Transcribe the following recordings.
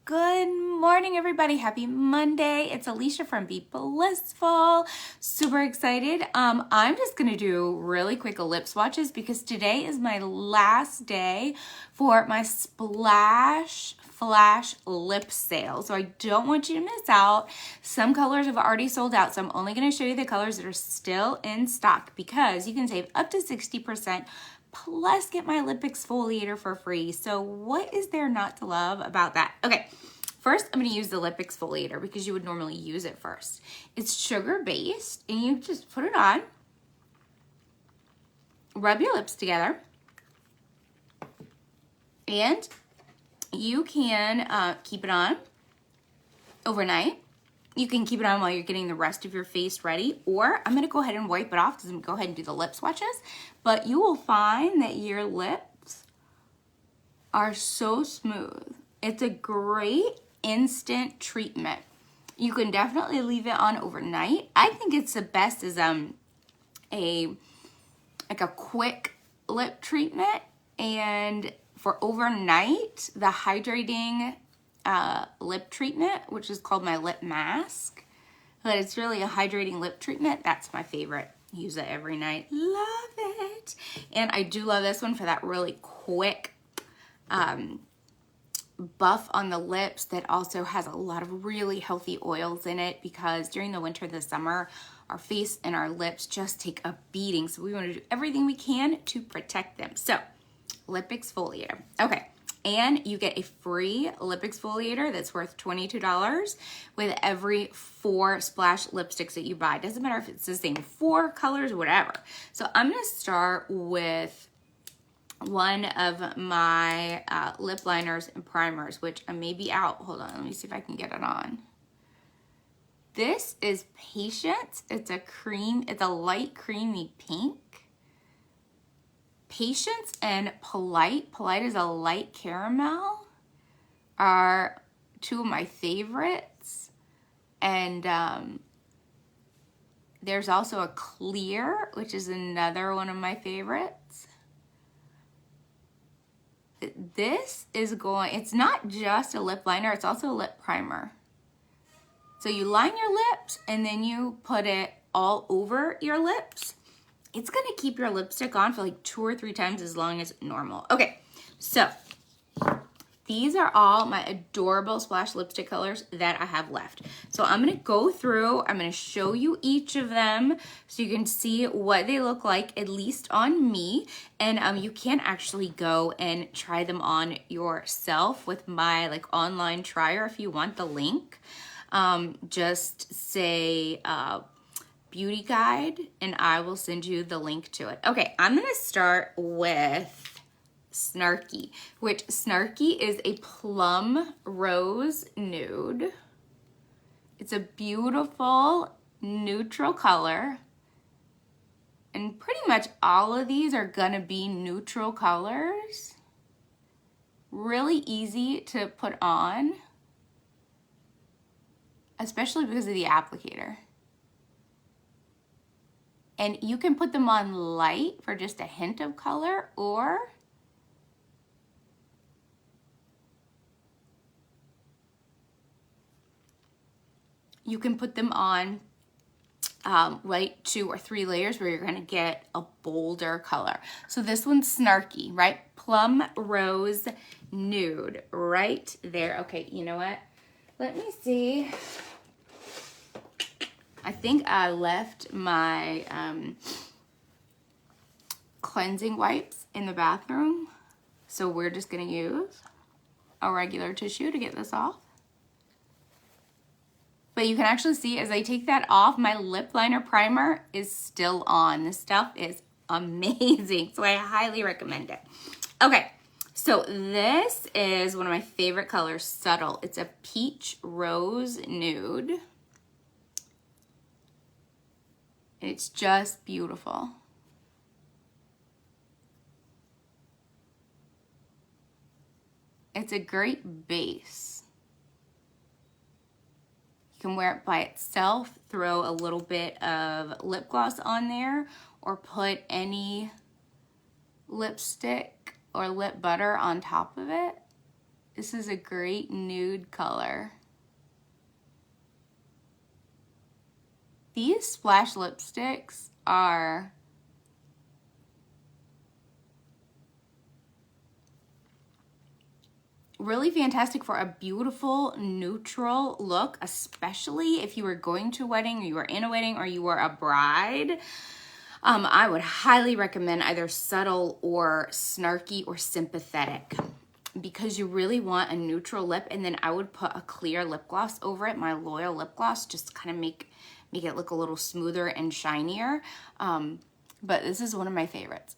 Good morning, everybody. Happy Monday. It's Alicia from Be Blissful. Super excited. I'm just going to do really quick lip swatches because today is my last day for my Splash Flash lip sale. So I don't want you to miss out. Some colors have already sold out, so I'm only going to show you the colors that are still in stock because you can save up to 60%. Plus get my lip exfoliator for free. So what is there not to love about that? Okay, first I'm gonna use the lip exfoliator because you would normally use it first. It's sugar-based and you just put it on, rub your lips together, and you can keep it on overnight. You can keep it on while you're getting the rest of your face ready, or I'm gonna go ahead and wipe it off because I'm gonna go ahead and do the lip swatches, but you will find that your lips are so smooth. It's a great instant treatment. You can definitely leave it on overnight. I think it's the best as a quick lip treatment, and for overnight, the hydrating lip treatment, which is called my lip mask, but it's really a hydrating lip treatment. That's my favorite. Use it every night. Love it. And I do love this one for that really quick buff on the lips that also has a lot of really healthy oils in it, because during the winter, the summer, our face and our lips just take a beating. So we want to do everything we can to protect them. So lip exfoliator. Okay. And you get a free lip exfoliator that's worth $22 with every 4 Splash lipsticks that you buy. Doesn't matter if it's the same 4 colors or whatever. So I'm gonna start with one of my lip liners and primers, which I may be out. Hold on, let me see if I can get it on. This is Patience. It's a light creamy pink. Patience and Polite is a light caramel, are 2 of my favorites. And there's also a Clear, which is another one of my favorites. This is it's not just a lip liner, it's also a lip primer. So you line your lips and then you put it all over your lips. It's gonna keep your lipstick on for like 2 or 3 times as long as normal. Okay, so these are all my adorable Splash lipstick colors that I have left. So I'm gonna go through, I'm gonna show you each of them so you can see what they look like, at least on me. And you can actually go and try them on yourself with my online trier if you want the link. Just say, beauty guide, and I will send you the link to it. Okay, I'm gonna start with Snarky, which Snarky is a plum rose nude. It's a beautiful neutral color, and pretty much all of these are gonna be neutral colors. Really easy to put on, especially because of the applicator. And you can put them on light for just a hint of color, or you can put them on light 2 or 3 layers where you're gonna get a bolder color. So this one's Snarky, right? Plum Rose Nude, right there. Okay, you know what? Let me see. I think I left my cleansing wipes in the bathroom, so we're just gonna use a regular tissue to get this off. But you can actually see as I take that off, my lip liner primer is still on. This stuff is amazing, so I highly recommend it. Okay, so this is one of my favorite colors, Subtle. It's a peach rose nude. It's just beautiful. It's a great base. You can wear it by itself, throw a little bit of lip gloss on there, or put any lipstick or lip butter on top of it. This is a great nude color. These splash lipsticks are really fantastic for a beautiful neutral look, especially if you were going to a wedding, or you were in a wedding, or you were a bride. I would highly recommend either subtle or snarky or sympathetic, because you really want a neutral lip. And then I would put a clear lip gloss over it, my Loyal lip gloss, just to kind of make it look a little smoother and shinier. But this is one of my favorites.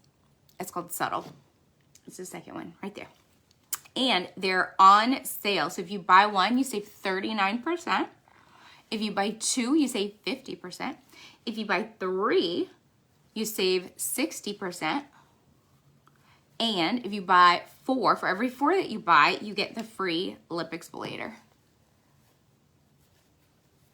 It's called Subtle. It's the second one right there. And they're on sale. So if you buy one, you save 39%. If you buy two, you save 50%. If you buy three, you save 60%. And if you buy four, for every four that you buy, you get the free lip exfoliator.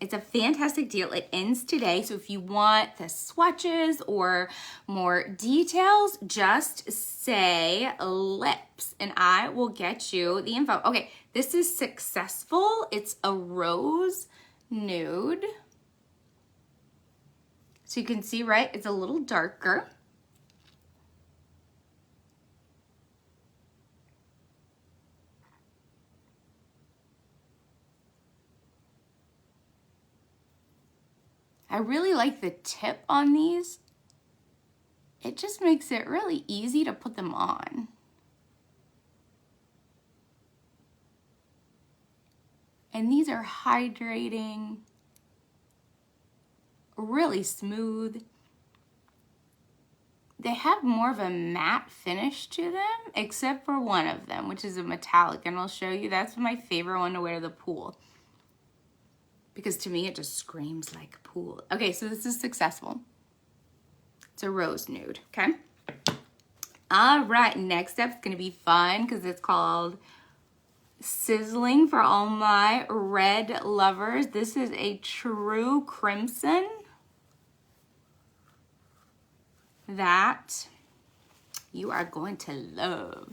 It's a fantastic deal. It ends today. So if you want the swatches or more details, just say lips and I will get you the info. Okay, this is Successful. It's a rose nude. So you can see, right? It's a little darker. I really like the tip on these. It just makes it really easy to put them on. And these are hydrating, really smooth. They have more of a matte finish to them, except for one of them, which is a metallic, and I'll show you. That's my favorite one to wear to the pool, because to me it just screams like pool. Okay, so this is Successful. It's a rose nude, okay? All right, next up is gonna be fun because it's called Sizzling for all my red lovers. This is a true crimson that you are going to love.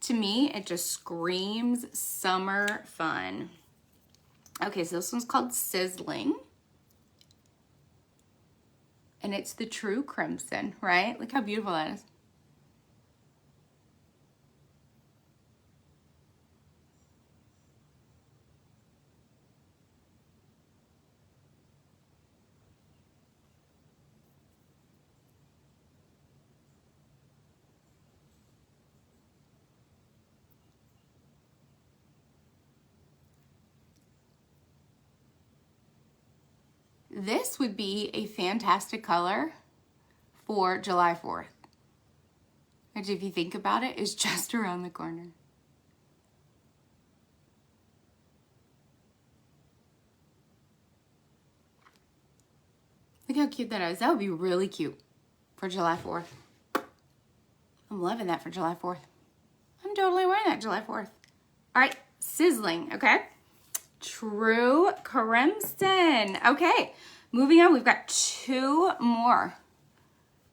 To me, it just screams summer fun. Okay, so this one's called Sizzling. And it's the true crimson, right? Look how beautiful that is. This would be a fantastic color for July 4th, which, if you think about it, is just around the corner. Look how cute that is. That would be really cute for July 4th. I'm loving that for July 4th. I'm totally wearing that July 4th. All right, Sizzling, okay? True crimson. Okay, moving on, we've got two more.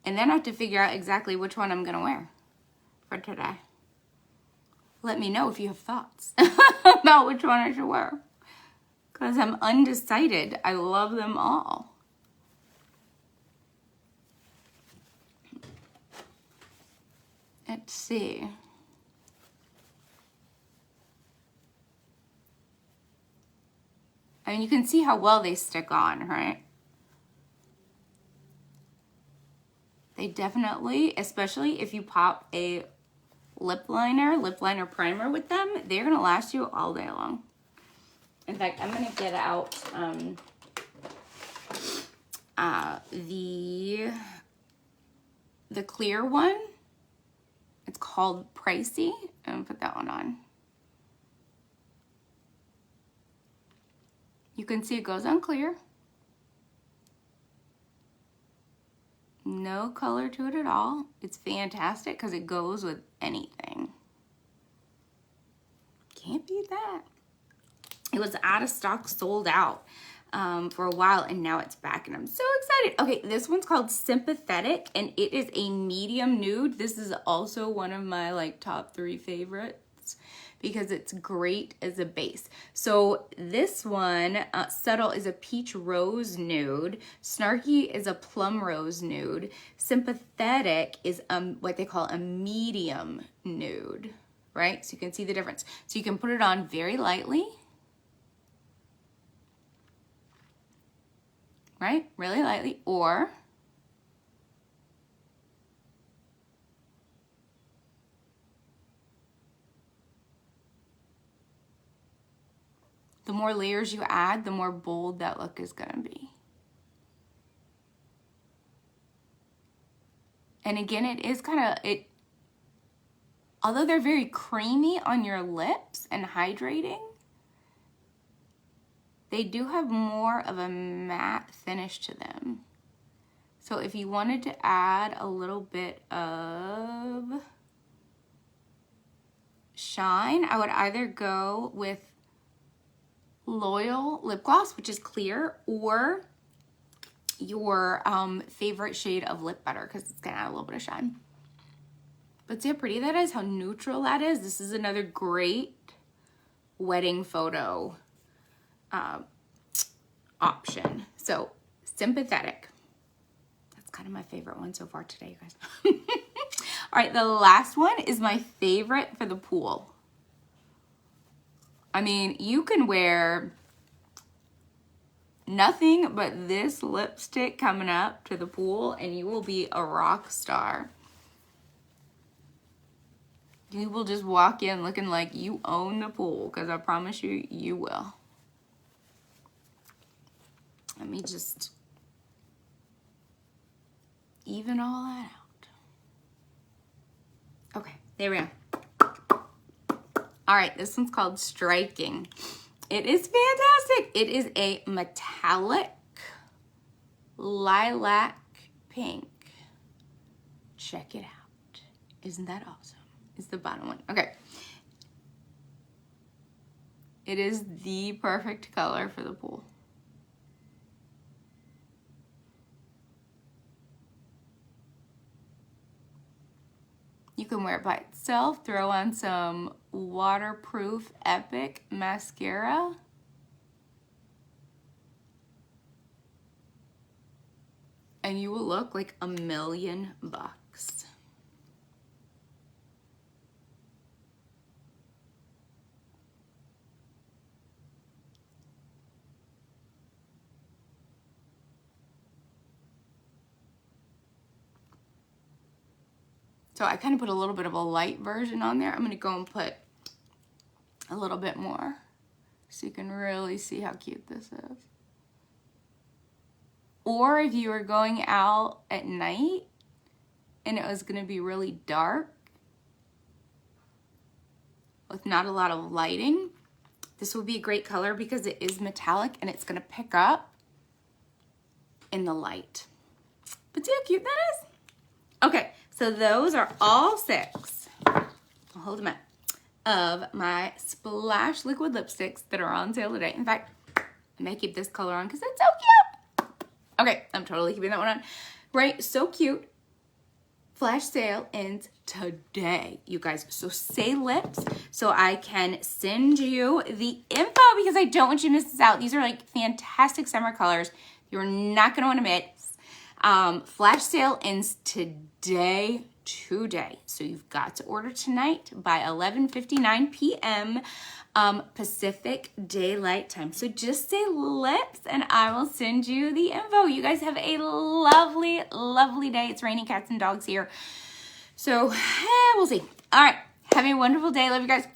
And then I have to figure out exactly which one I'm gonna wear for today. Let me know if you have thoughts about which one I should wear, because I'm undecided. I love them all. Let's see. I mean, you can see how well they stick on, right? They definitely, especially if you pop a lip liner primer with them, they're gonna last you all day long. In fact, I'm gonna get out the clear one. It's called Pricey. I'm gonna put that one on. You can see it goes on clear. No color to it at all. It's fantastic because it goes with anything. Can't beat that. It was out of stock, sold out. for a while, and now it's back, and I'm so excited. Okay, this one's called Sympathetic, and it is a medium nude. This is also one of my like top 3 favorites because it's great as a base. So this one, Subtle, is a peach rose nude. Snarky is a plum rose nude. Sympathetic is what they call a medium nude, right? So you can see the difference. So you can put it on very lightly, right? Really lightly, or the more layers you add, the more bold that look is gonna be. And again, it is although they're very creamy on your lips and hydrating, they do have more of a matte finish to them. So if you wanted to add a little bit of shine, I would either go with Loyal lip gloss, which is clear, or your favorite shade of lip butter, because it's gonna add a little bit of shine. But see how pretty that is, how neutral that is. This is another great wedding photo option. So Sympathetic, that's kind of my favorite one so far today, you guys. All right, the last one is my favorite for the pool. I mean, you can wear nothing but this lipstick coming up to the pool and you will be a rock star. You will just walk in looking like you own the pool, because I promise you, you will. Let me just even all that out. Okay, there we go. All right, this one's called Striking. It is fantastic. It is a metallic lilac pink. Check it out. Isn't that awesome? It's the bottom one. Okay. It is the perfect color for the pool. You can wear it by itself, throw on some waterproof Epic mascara. And you will look like $1,000,000. So I kind of put a little bit of a light version on there. I'm going to go and put a little bit more so you can really see how cute this is. Or if you were going out at night and it was going to be really dark with not a lot of lighting, this would be a great color because it is metallic and it's going to pick up in the light. But see how cute that is? Okay, so those are all 6, I'll hold them up, of my Splash liquid lipsticks that are on sale today. In fact, I may keep this color on because it's so cute. Okay, I'm totally keeping that one on. Right, so cute. Flash sale ends today, you guys. So say lips so I can send you the info because I don't want you to miss this out. These are like fantastic summer colors. You're not gonna wanna miss. Flash sale ends today. So you've got to order tonight by 11:59 p.m. Pacific Daylight Time. So just say lips and I will send you the info. You guys have a lovely, lovely day. It's raining cats and dogs here. So we'll see. All right. Have a wonderful day. Love you guys.